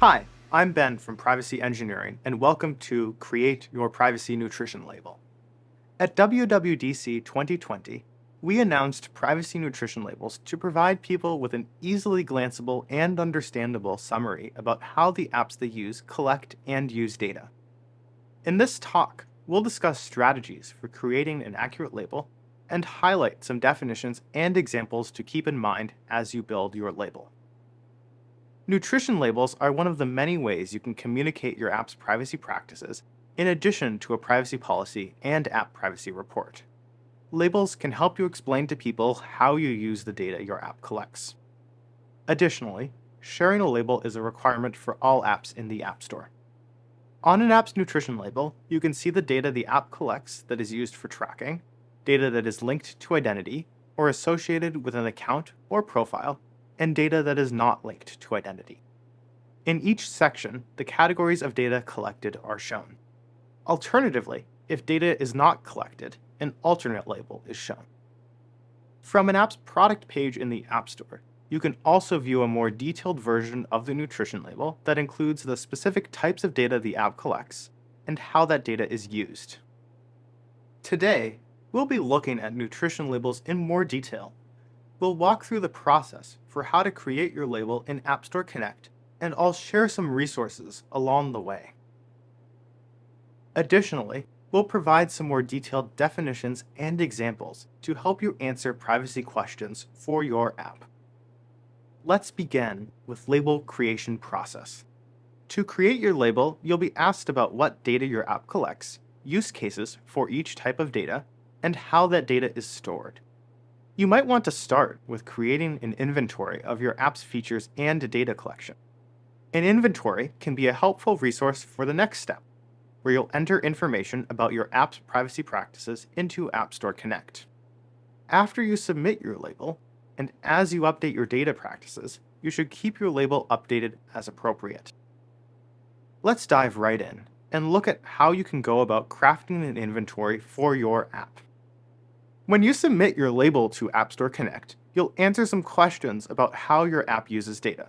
Hi, I'm Ben from Privacy Engineering, and welcome to Create Your Privacy Nutrition Label. At WWDC 2020, we announced privacy nutrition labels to provide people with an easily glanceable and understandable summary about how the apps they use collect and use data. In this talk, we'll discuss strategies for creating an accurate label and highlight some definitions and examples to keep in mind as you build your label. Nutrition labels are one of the many ways you can communicate your app's privacy practices, in addition to a privacy policy and app privacy report. Labels can help you explain to people how you use the data your app collects. Additionally, sharing a label is a requirement for all apps in the App Store. On an app's nutrition label, you can see the data the app collects that is used for tracking, data that is linked to identity or associated with an account or profile, and data that is not linked to identity. In each section, the categories of data collected are shown. Alternatively, if data is not collected, an alternate label is shown. From an app's product page in the App Store, you can also view a more detailed version of the nutrition label that includes the specific types of data the app collects and how that data is used. Today, we'll be looking at nutrition labels in more detail. We'll walk through the process for how to create your label in App Store Connect, and I'll share some resources along the way. Additionally, we'll provide some more detailed definitions and examples to help you answer privacy questions for your app. Let's begin with label creation process. To create your label, you'll be asked about what data your app collects, use cases for each type of data, and how that data is stored. You might want to start with creating an inventory of your app's features and data collection. An inventory can be a helpful resource for the next step, where you'll enter information about your app's privacy practices into App Store Connect. After you submit your label, and as you update your data practices, you should keep your label updated as appropriate. Let's dive right in and look at how you can go about crafting an inventory for your app. When you submit your label to App Store Connect, you'll answer some questions about how your app uses data.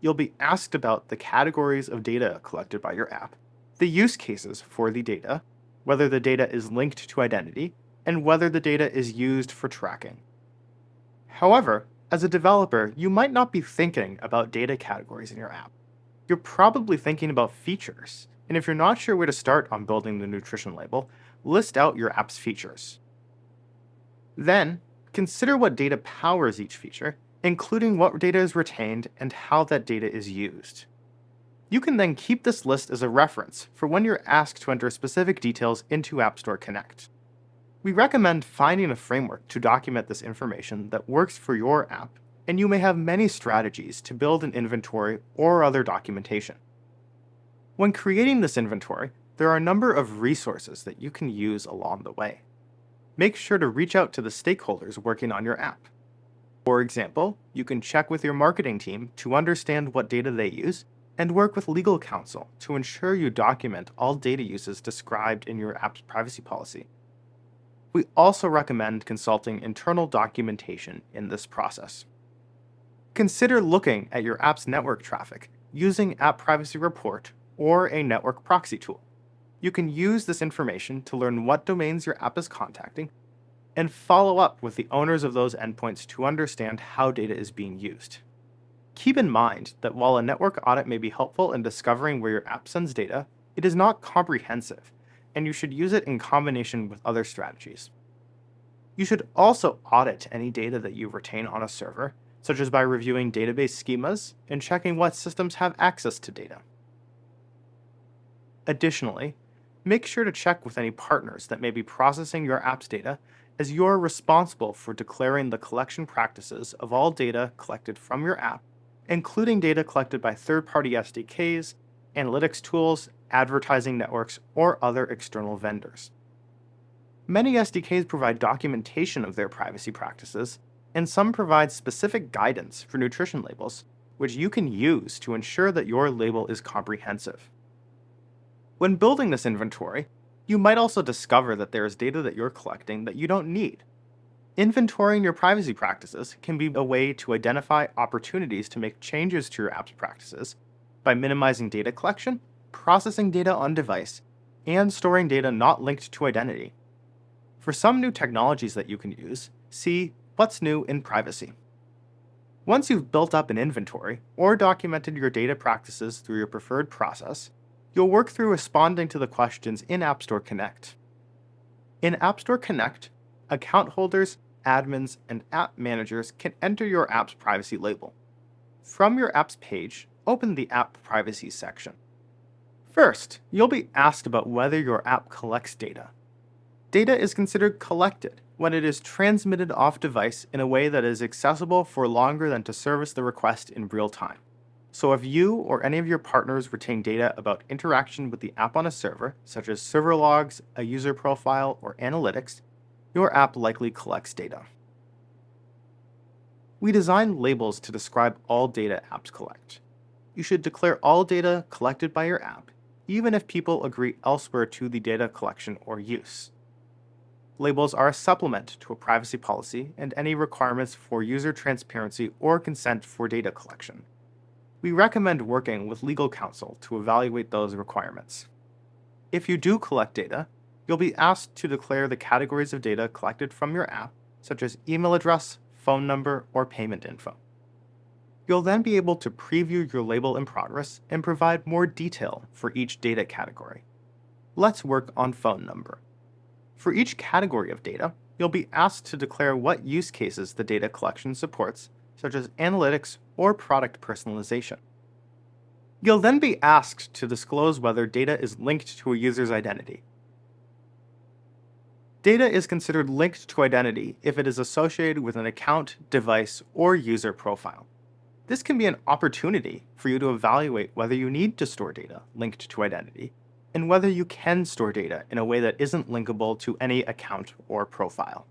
You'll be asked about the categories of data collected by your app, the use cases for the data, whether the data is linked to identity, and whether the data is used for tracking. However, as a developer, you might not be thinking about data categories in your app. You're probably thinking about features, and if you're not sure where to start on building the nutrition label, list out your app's features. Then, consider what data powers each feature, including what data is retained and how that data is used. You can then keep this list as a reference for when you're asked to enter specific details into App Store Connect. We recommend finding a framework to document this information that works for your app, and you may have many strategies to build an inventory or other documentation. When creating this inventory, there are a number of resources that you can use along the way. Make sure to reach out to the stakeholders working on your app. For example, you can check with your marketing team to understand what data they use, and work with legal counsel to ensure you document all data uses described in your app's privacy policy. We also recommend consulting internal documentation in this process. Consider looking at your app's network traffic using App Privacy Report or a network proxy tool. You can use this information to learn what domains your app is contacting and follow up with the owners of those endpoints to understand how data is being used. Keep in mind that while a network audit may be helpful in discovering where your app sends data, it is not comprehensive, and you should use it in combination with other strategies. You should also audit any data that you retain on a server, such as by reviewing database schemas and checking what systems have access to data. Additionally, make sure to check with any partners that may be processing your app's data, as you're responsible for declaring the collection practices of all data collected from your app, including data collected by third-party SDKs, analytics tools, advertising networks, or other external vendors. Many SDKs provide documentation of their privacy practices, and some provide specific guidance for nutrition labels, which you can use to ensure that your label is comprehensive. When building this inventory, you might also discover that there is data that you're collecting that you don't need. Inventorying your privacy practices can be a way to identify opportunities to make changes to your app's practices by minimizing data collection, processing data on device, and storing data not linked to identity. For some new technologies that you can use, see What's New in Privacy. Once you've built up an inventory or documented your data practices through your preferred process, you'll work through responding to the questions in App Store Connect. In App Store Connect, account holders, admins, and app managers can enter your app's privacy label. From your app's page, open the App Privacy section. First, you'll be asked about whether your app collects data. Data is considered collected when it is transmitted off device in a way that is accessible for longer than to service the request in real time. So if you or any of your partners retain data about interaction with the app on a server, such as server logs, a user profile, or analytics, your app likely collects data. We design labels to describe all data apps collect. You should declare all data collected by your app, even if people agree elsewhere to the data collection or use. Labels are a supplement to a privacy policy and any requirements for user transparency or consent for data collection. We recommend working with legal counsel to evaluate those requirements. If you do collect data, you'll be asked to declare the categories of data collected from your app, such as email address, phone number, or payment info. You'll then be able to preview your label in progress and provide more detail for each data category. Let's work on phone number. For each category of data, you'll be asked to declare what use cases the data collection supports, such as analytics or product personalization. You'll then be asked to disclose whether data is linked to a user's identity. Data is considered linked to identity if it is associated with an account, device, or user profile. This can be an opportunity for you to evaluate whether you need to store data linked to identity, and whether you can store data in a way that isn't linkable to any account or profile.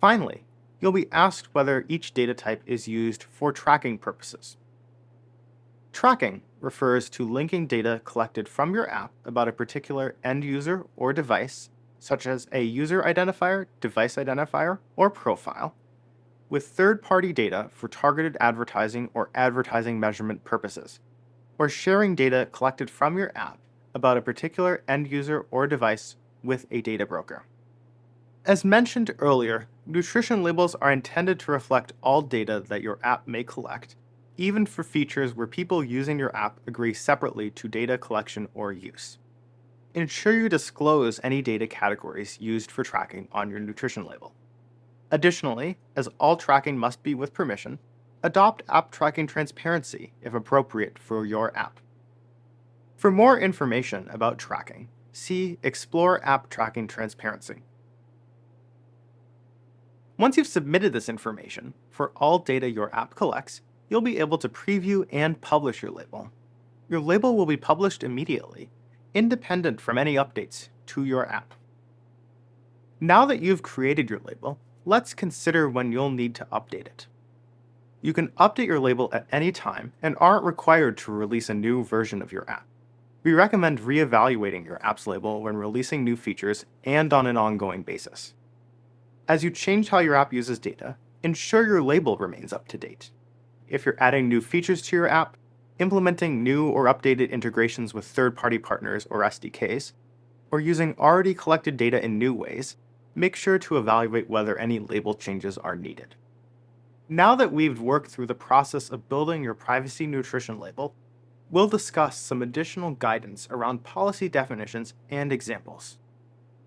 Finally, you'll be asked whether each data type is used for tracking purposes. Tracking refers to linking data collected from your app about a particular end user or device, such as a user identifier, device identifier, or profile, with third-party data for targeted advertising or advertising measurement purposes, or sharing data collected from your app about a particular end user or device with a data broker. As mentioned earlier, nutrition labels are intended to reflect all data that your app may collect, even for features where people using your app agree separately to data collection or use. Ensure you disclose any data categories used for tracking on your nutrition label. Additionally, as all tracking must be with permission, adopt app tracking transparency if appropriate for your app. For more information about tracking, see Explore App Tracking Transparency. Once you've submitted this information for all data your app collects, you'll be able to preview and publish your label. Your label will be published immediately, independent from any updates to your app. Now that you've created your label, let's consider when you'll need to update it. You can update your label at any time and aren't required to release a new version of your app. We recommend re-evaluating your app's label when releasing new features and on an ongoing basis. As you change how your app uses data, ensure your label remains up to date. If you're adding new features to your app, implementing new or updated integrations with third-party partners or SDKs, or using already collected data in new ways, make sure to evaluate whether any label changes are needed. Now that we've worked through the process of building your privacy nutrition label, we'll discuss some additional guidance around policy definitions and examples.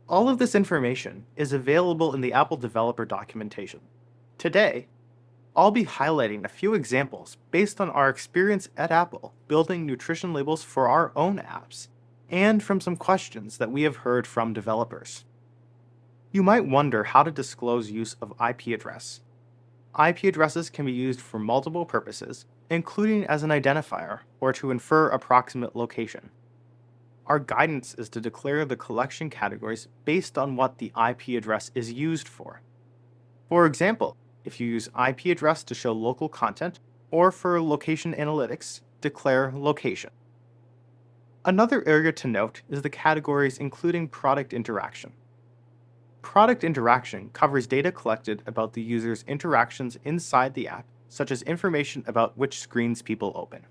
All of this information is available in the Apple developer documentation. Today, I'll be highlighting a few examples based on our experience at Apple building nutrition labels for our own apps, and from some questions that we have heard from developers. You might wonder how to disclose use of IP address. IP addresses can be used for multiple purposes, including as an identifier or to infer approximate location. Our guidance is to declare the collection categories based on what the IP address is used for. For example, if you use IP address to show local content or for location analytics, declare location. Another area to note is the categories including product interaction. Product interaction covers data collected about the user's interactions inside the app, such as information about which screens people open.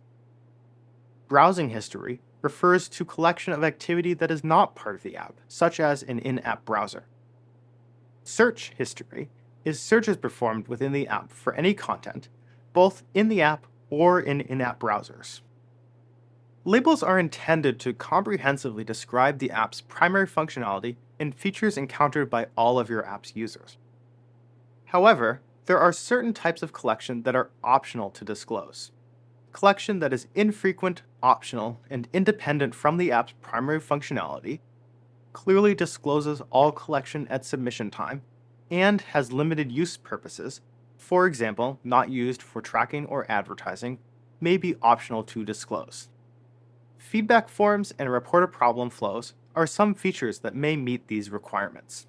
Browsing history refers to collection of activity that is not part of the app, such as an in-app browser. Search history is searches performed within the app for any content, both in the app or in in-app browsers. Labels are intended to comprehensively describe the app's primary functionality and features encountered by all of your app's users. However, there are certain types of collection that are optional to disclose. Collection that is infrequent, optional, and independent from the app's primary functionality clearly discloses all collection at submission time and has limited use purposes, for example, not used for tracking or advertising, may be optional to disclose. Feedback forms and reported problem flows are some features that may meet these requirements.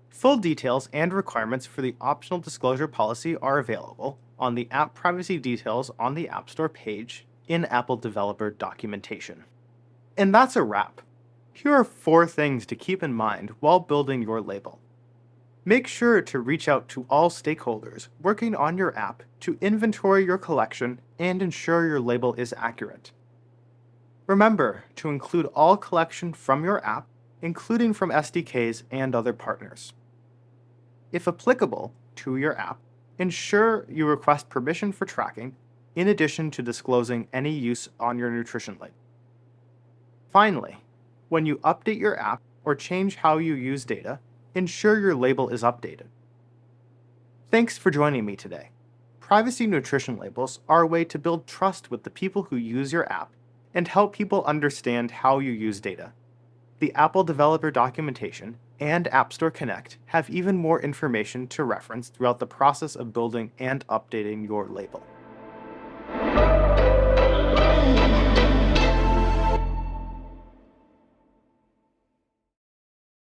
Full details and requirements for the optional disclosure policy are available on the App Privacy Details on the App Store page in Apple Developer Documentation. And that's a wrap. Here are 4 things to keep in mind while building your label. Make sure to reach out to all stakeholders working on your app to inventory your collection and ensure your label is accurate. Remember to include all collection from your app, including from SDKs and other partners. If applicable to your app, ensure you request permission for tracking, in addition to disclosing any use on your nutrition label. Finally, when you update your app or change how you use data, ensure your label is updated. Thanks for joining me today. Privacy nutrition labels are a way to build trust with the people who use your app and help people understand how you use data. The Apple Developer Documentation and App Store Connect have even more information to reference throughout the process of building and updating your label.